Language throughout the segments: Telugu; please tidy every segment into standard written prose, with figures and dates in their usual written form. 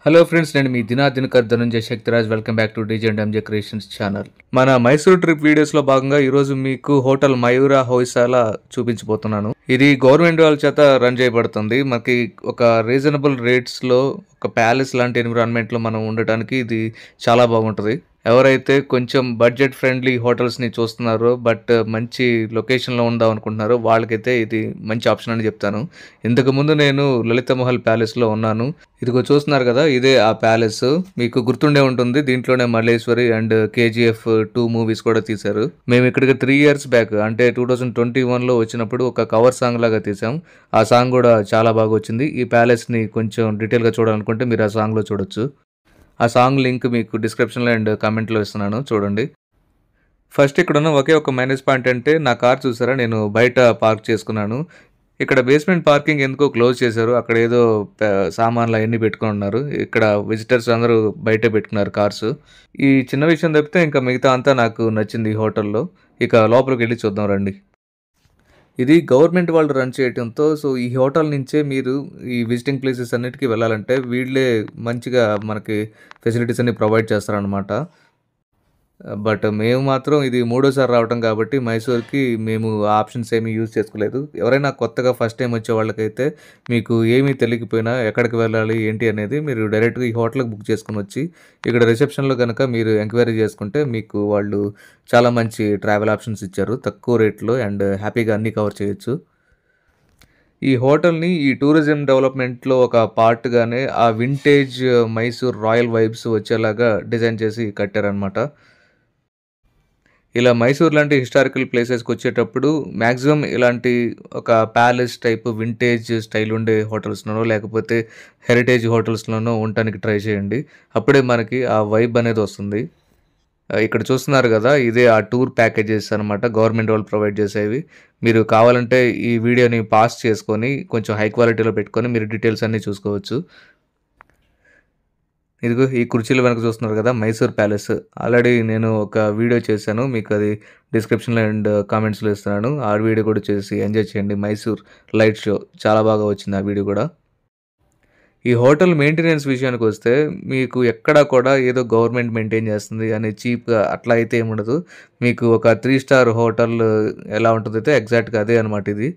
హలో ఫ్రెండ్స్, నేను మీ Dinakar Dhananjaya Shaktiraj. Welcome back to DJ and MJ creations channel. మన మైసూర్ ట్రిప్ వీడియోస్లో భాగంగా ఈరోజు మీకు హోటల్ మయూరా హోయ్సాల చూపించబోతున్నాను. ఇది గవర్నమెంట్ వాళ్ళ చేత రన్ చేయబడుతుంది. మనకి ఒక రీజనబుల్ రేట్స్లో ఒక ప్యాలెస్ లాంటి ఎన్విరాన్మెంట్లో మనం ఉండటానికి ఇది చాలా బాగుంటుంది. ఎవరైతే కొంచెం బడ్జెట్ ఫ్రెండ్లీ హోటల్స్ని చూస్తున్నారో బట్ మంచి లొకేషన్లో ఉందాం అనుకుంటున్నారో వాళ్ళకైతే ఇది మంచి ఆప్షన్ అని చెప్తాను. ఇంతకుముందు నేను లలిత మహల్ ప్యాలెస్లో ఉన్నాను. ఇదిగో చూస్తున్నారు కదా, ఇదే ఆ ప్యాలెస్. మీకు గుర్తుండే ఉంటుంది, దీంట్లోనే మల్లేశ్వరి అండ్ KGF 2 మూవీస్ కూడా తీశారు. మేము ఇక్కడికి 3 years బ్యాక్ అంటే 2021లో వచ్చినప్పుడు ఒక కవర్ సాంగ్ లాగా తీసాం. ఆ సాంగ్ కూడా చాలా బాగా వచ్చింది. ఈ ప్యాలెస్ని కొంచెం డీటెయిల్గా చూడాలనుకుంటే మీరు ఆ సాంగ్లో చూడొచ్చు. ఆ సాంగ్ లింక్ మీకు డిస్క్రిప్షన్లో అండ్ కామెంట్లో ఇస్తున్నాను, చూడండి. ఫస్ట్ ఇక్కడ ఉన్న ఒకే ఒక మైనస్ పాయింట్ అంటే నా కార్ చూసారా, నేను బయట పార్క్ చేసుకున్నాను. ఇక్కడ బేస్మెంట్ పార్కింగ్ ఎందుకో క్లోజ్ చేశారు. అక్కడ ఏదో సామాన్లు అవన్నీ పెట్టుకుని ఉన్నారు. ఇక్కడ విజిటర్స్ అందరూ బయటే పెట్టుకున్నారు కార్స్. ఈ చిన్న విషయం తప్పితే ఇంకా మిగతా అంతా నాకు నచ్చింది ఈ హోటల్లో. ఇక లోపలికి వెళ్ళి చూద్దాం రండి. ఇది గవర్నమెంట్ వాళ్ళు రన్ చేయడంతో సో ఈ హోటల్ నుంచే మీరు ఈ విజిటింగ్ ప్లేసెస్ అన్నిటికీ వెళ్ళాలంటే వీళ్ళే మంచిగా మనకి ఫెసిలిటీస్ అన్ని ప్రొవైడ్ చేస్తారనమాట. బట్ మేము మాత్రం ఇది మూడోసారి రావటం కాబట్టి మైసూర్కి మేము ఆప్షన్స్ ఏమీ యూజ్ చేసుకోలేదు. ఎవరైనా కొత్తగా ఫస్ట్ టైం వచ్చే వాళ్ళకైతే మీకు ఏమీ తెలియకపోయినా ఎక్కడికి వెళ్ళాలి ఏంటి అనేది మీరు డైరెక్ట్గా ఈ హోటల్కి బుక్ చేసుకుని వచ్చి ఇక్కడ రిసెప్షన్లో కనుక మీరు ఎంక్వైరీ చేసుకుంటే మీకు వాళ్ళు చాలా మంచి ట్రావెల్ ఆప్షన్స్ ఇచ్చారు తక్కువ రేట్లో అండ్ హ్యాపీగా అన్నీ కవర్ చేయొచ్చు. ఈ హోటల్ని ఈ టూరిజం డెవలప్మెంట్లో ఒక పార్ట్గానే ఆ వింటేజ్ మైసూర్ రాయల్ వైబ్స్ వచ్చేలాగా డిజైన్ చేసి కట్టారనమాట. ఇలా మైసూర్ లాంటి హిస్టారికల్ ప్లేసెస్కి వచ్చేటప్పుడు మ్యాక్సిమం ఇలాంటి ఒక ప్యాలెస్ టైప్ వింటేజ్ స్టైల్ ఉండే హోటల్స్లోనో లేకపోతే హెరిటేజ్ హోటల్స్లోనో ఉండటానికి ట్రై చేయండి. అప్పుడే మనకి ఆ వైబ్ అనేది వస్తుంది. ఇక్కడ చూస్తున్నారు కదా, ఇదే ఆ టూర్ ప్యాకేజెస్ అనమాట, గవర్నమెంట్ వాళ్ళు ప్రొవైడ్ చేసేవి. మీరు కావాలంటే ఈ వీడియోని పాస్ చేసుకొని కొంచెం హై క్వాలిటీలో పెట్టుకొని మీరు డీటెయిల్స్ అన్నీ చూసుకోవచ్చు. ఇదిగో ఈ కుర్చీలు వెనక చూస్తున్నారు కదా, మైసూర్ ప్యాలెస్. ఆల్రెడీ నేను ఒక వీడియో చేశాను, మీకు అది డిస్క్రిప్షన్లో అండ్ కామెంట్స్లో ఇస్తున్నాను. ఆ వీడియో కూడా చేసి ఎంజాయ్ చేయండి. మైసూర్ లైట్ షో చాలా బాగా వచ్చింది ఆ వీడియో కూడా. ఈ హోటల్ మెయింటెనెన్స్ విషయానికి వస్తే మీకు ఎక్కడా కూడా ఏదో గవర్నమెంట్ మెయింటైన్ చేస్తుంది అని చీప్గా అట్లా అయితే ఏముండదు. మీకు ఒక 3 star హోటల్ ఎలా ఉంటుందో అయితే ఎగ్జాక్ట్గా అదే అనమాట ఇది.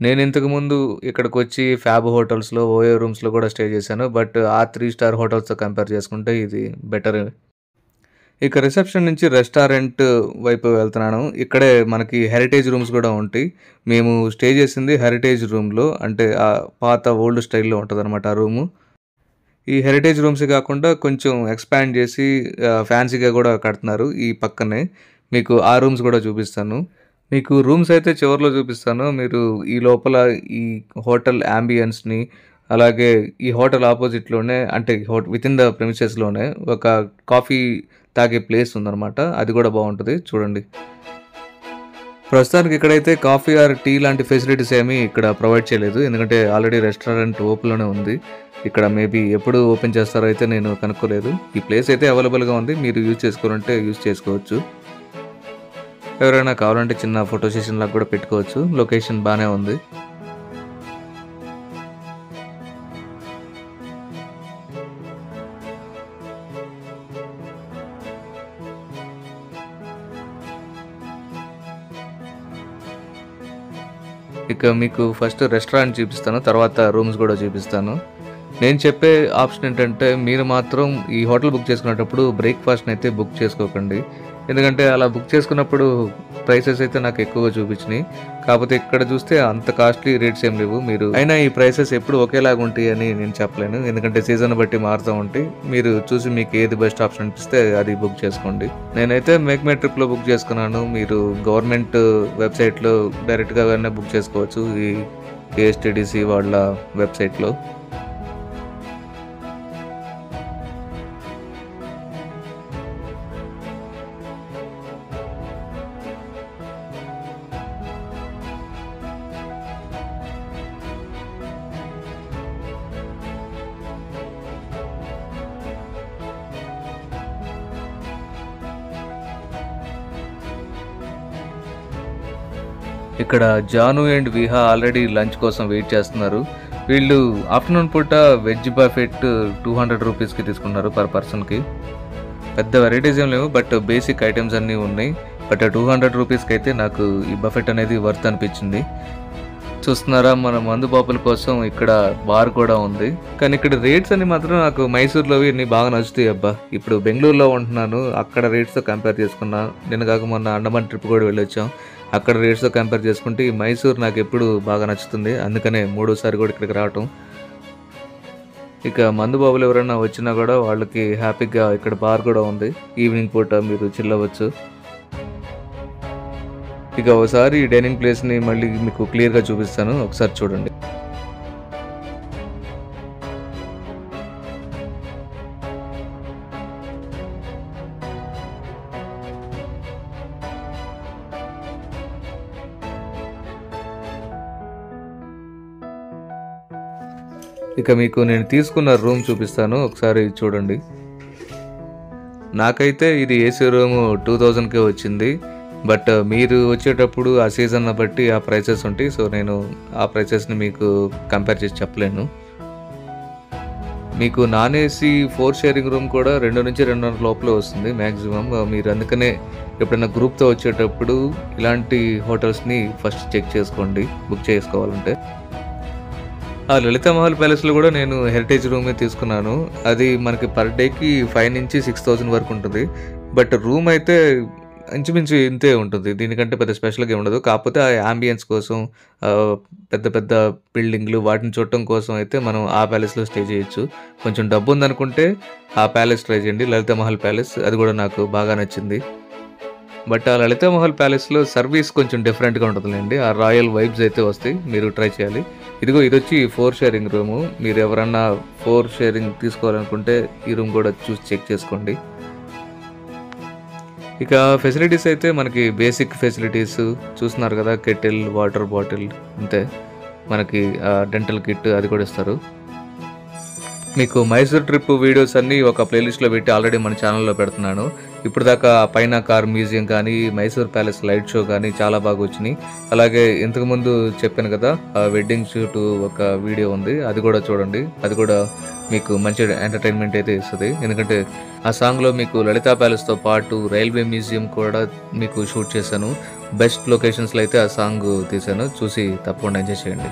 నేను ఇంతకుముందు ఇక్కడికి వచ్చి ఫ్యాబ్ హోటల్స్లో ఓయో రూమ్స్లో కూడా స్టే చేశాను. బట్ ఆ 3 star హోటల్స్తో కంపేర్ చేసుకుంటే ఇది బెటర్. ఇక రిసెప్షన్ నుంచి రెస్టారెంట్ వైపు వెళ్తున్నాను. ఇక్కడే మనకి హెరిటేజ్ రూమ్స్ కూడా ఉంటాయి. మేము స్టే చేసింది హెరిటేజ్ రూమ్లో, అంటే ఆ పాత ఓల్డ్ స్టైల్లో ఉంటుంది అనమాట ఆ రూము. ఈ హెరిటేజ్ రూమ్స్ కాకుండా కొంచెం ఎక్స్పాండ్ చేసి ఫ్యాన్సీగా కూడా కడుతున్నారు ఈ పక్కనే. మీకు ఆ రూమ్స్ కూడా చూపిస్తాను. మీకు రూమ్స్ అయితే చివరిలో చూపిస్తాను. మీరు ఈ లోపల ఈ హోటల్ యాంబియన్స్ని, అలాగే ఈ హోటల్ ఆపోజిట్లోనే అంటే విత్ ఇన్ ద ప్రెమిసెస్లోనే ఒక కాఫీ తాగే ప్లేస్ ఉందన్నమాట. అది కూడా బాగుంటుంది, చూడండి. ప్రస్తుతానికి ఇక్కడైతే కాఫీ ఆర్ టీ లాంటి ఫెసిలిటీస్ ఏమీ ఇక్కడ ప్రొవైడ్ చేయలేదు, ఎందుకంటే ఆల్రెడీ రెస్టారెంట్ ఓపెన్లోనే ఉంది. ఇక్కడ మేబీ ఎప్పుడు ఓపెన్ చేస్తారో అయితే నేను కనుక్కోలేదు. ఈ ప్లేస్ అయితే అవైలబుల్గా ఉంది, మీరు యూజ్ చేసుకోవాలంటే యూజ్ చేసుకోవచ్చు. ఎవరైనా కావాలంటే చిన్న ఫోటో సెషన్ లాగా కూడా పెట్టుకోవచ్చు. లొకేషన్ బాగానే ఉంది. ఇక మీకు ఫస్ట్ రెస్టారెంట్ చూపిస్తాను, తర్వాత రూమ్స్ కూడా చూపిస్తాను. నేను చెప్పే ఆప్షన్ ఏంటంటే మీరు మాత్రం ఈ హోటల్ బుక్ చేసుకునేటప్పుడు బ్రేక్ఫాస్ట్ని అయితే బుక్ చేసుకోకండి. ఎందుకంటే అలా బుక్ చేసుకున్నప్పుడు ప్రైసెస్ అయితే నాకు ఎక్కువగా చూపించినాయి. కాకపోతే ఇక్కడ చూస్తే అంత కాస్ట్లీ రేట్స్ ఏం లేవు. మీరు అయినా ఈ ప్రైసెస్ ఎప్పుడు ఒకేలాగా ఉంటాయి అని నేను చెప్పలేను, ఎందుకంటే సీజన్ బట్టి మారుతూ ఉంటాయి. మీరు చూసి మీకు ఏది బెస్ట్ ఆప్షన్ అనిపిస్తే అది బుక్ చేసుకోండి. నేనైతే మేక్ మై ట్రిప్లో బుక్ చేసుకున్నాను. మీరు గవర్నమెంట్ వెబ్సైట్లో డైరెక్ట్గా బుక్ చేసుకోవచ్చు, ఈ KSTDC వాళ్ళ వెబ్సైట్లో. ఇక్కడ Janu and Viha already lunch కోసం వెయిట్ చేస్తున్నారు. వీళ్ళు ఆఫ్టర్నూన్ పూట వెజ్ బఫెట్ 200 రూపీస్కి తీసుకున్నారు పర్ పర్సన్కి. పెద్ద వెరైటీస్ ఏం లేవు, బట్ బేసిక్ ఐటమ్స్ అన్నీ ఉన్నాయి. బట్ 200 రూపీస్కి అయితే నాకు ఈ బఫెట్ అనేది వర్త్ అనిపించింది. చూస్తున్నారా, మన మందు బాపుల కోసం ఇక్కడ బార్ కూడా ఉంది. కానీ ఇక్కడ రేట్స్ అన్ని మాత్రం నాకు మైసూర్లోవి అన్ని బాగా నచ్చుతాయి అబ్బా. ఇప్పుడు బెంగళూరులో ఉంటున్నాను, అక్కడ రేట్స్తో కంపేర్ చేసుకున్నా. నేను కాక మొన్న అండమాన్ ట్రిప్ కూడా వెళ్ళొచ్చాం. అక్కడ రేట్స్తో కంపేర్ చేసుకుంటే ఈ మైసూర్ నాకు ఎప్పుడు బాగా నచ్చుతుంది. అందుకనే మూడోసారి కూడా ఇక్కడికి రావటం. ఇక మందు బాబులు ఎవరైనా వచ్చినా కూడా వాళ్ళకి హ్యాపీగా ఇక్కడ బార్ కూడా ఉంది. ఈవినింగ్ పూట మీరు చిల్లవచ్చు. ఇక ఒకసారి ఈ డైనింగ్ ప్లేస్ని మళ్ళీ మీకు క్లియర్గా చూపిస్తాను, ఒకసారి చూడండి. ఇక మీకు నేను తీసుకున్న రూమ్ చూపిస్తాను, ఒకసారి చూడండి. నాకైతే ఇది ఏసీ రూమ్ 2000కే వచ్చింది. బట్ మీరు వచ్చేటప్పుడు ఆ సీజన్ బట్టి ఆ ప్రైసెస్ ఉంటాయి. సో నేను ఆ ప్రైసెస్ని మీకు కంపేర్ చేసి చెప్పలేను. మీకు నాన్ ఏసీ 4 షేరింగ్ రూమ్ కూడా 2 నుంచి 2.5 లోపలే వస్తుంది మ్యాక్సిమం. మీరు అందుకనే ఎప్పుడైనా గ్రూప్తో వచ్చేటప్పుడు ఇలాంటి హోటల్స్ని ఫస్ట్ చెక్ చేసుకోండి బుక్ చేసుకోవాలంటే. ఆ లలితా మహల్ ప్యాలెస్లో కూడా నేను హెరిటేజ్ రూమే తీసుకున్నాను. అది మనకి పర్ డేకి 5 నుంచి 6000 వరకు ఉంటుంది. బట్ రూమ్ అయితే ఇంచుమించు ఇంతే ఉంటుంది, దీనికంటే పెద్ద స్పెషల్గా ఉండదు. కాకపోతే ఆ యాంబియన్స్ కోసం, పెద్ద పెద్ద బిల్డింగ్లు వాటిని చూడటం కోసం అయితే మనం ఆ ప్యాలెస్లో స్టే చేయొచ్చు. కొంచెం డబ్బు ఉందనుకుంటే ఆ ప్యాలెస్ ట్రై చేయండి, లలితా మహల్ ప్యాలెస్. అది కూడా నాకు బాగా నచ్చింది. బట్ ఆ లలితా మహల్ ప్యాలెస్లో సర్వీస్ కొంచెం డిఫరెంట్గా ఉంటుందండి. ఆ రాయల్ వైబ్స్ అయితే వస్తాయి, మీరు ట్రై చేయాలి. ఇది వచ్చి 4 షేరింగ్ రూము. మీరు ఎవరన్నా 4 షేరింగ్ తీసుకోవాలనుకుంటే ఈ రూమ్ కూడా చూసి చెక్ చేసుకోండి. ఇక ఫెసిలిటీస్ అయితే మనకి బేసిక్ ఫెసిలిటీస్ చూస్తున్నారు కదా, కెటిల్, వాటర్ బాటిల్, అంతే. మనకి డెంటల్ కిట్ అది కూడా ఇస్తారు. మీకు మైసూర్ ట్రిప్ వీడియోస్ అన్నీ ఒక ప్లేలిస్ట్లో పెట్టి ఆల్రెడీ మన ఛానల్లో పెడుతున్నాను. ఇప్పుడు దాకా పైన కార్ మ్యూజియం కానీ, మైసూర్ ప్యాలెస్ లైట్ షో కానీ చాలా బాగా వచ్చినాయి. అలాగే ఇంతకుముందు చెప్పాను కదా, వెడ్డింగ్ షూట్ ఒక వీడియో ఉంది, అది కూడా చూడండి. అది కూడా మీకు మంచి ఎంటర్టైన్మెంట్ అయితే ఇస్తుంది. ఎందుకంటే ఆ సాంగ్లో మీకు లలితా ప్యాలెస్తో పాటు రైల్వే మ్యూజియం కూడా మీకు షూట్ చేశాను. బెస్ట్ లొకేషన్స్లో అయితే ఆ సాంగ్ తీశాను, చూసి తప్పకుండా ఎంజాయ్ చేయండి.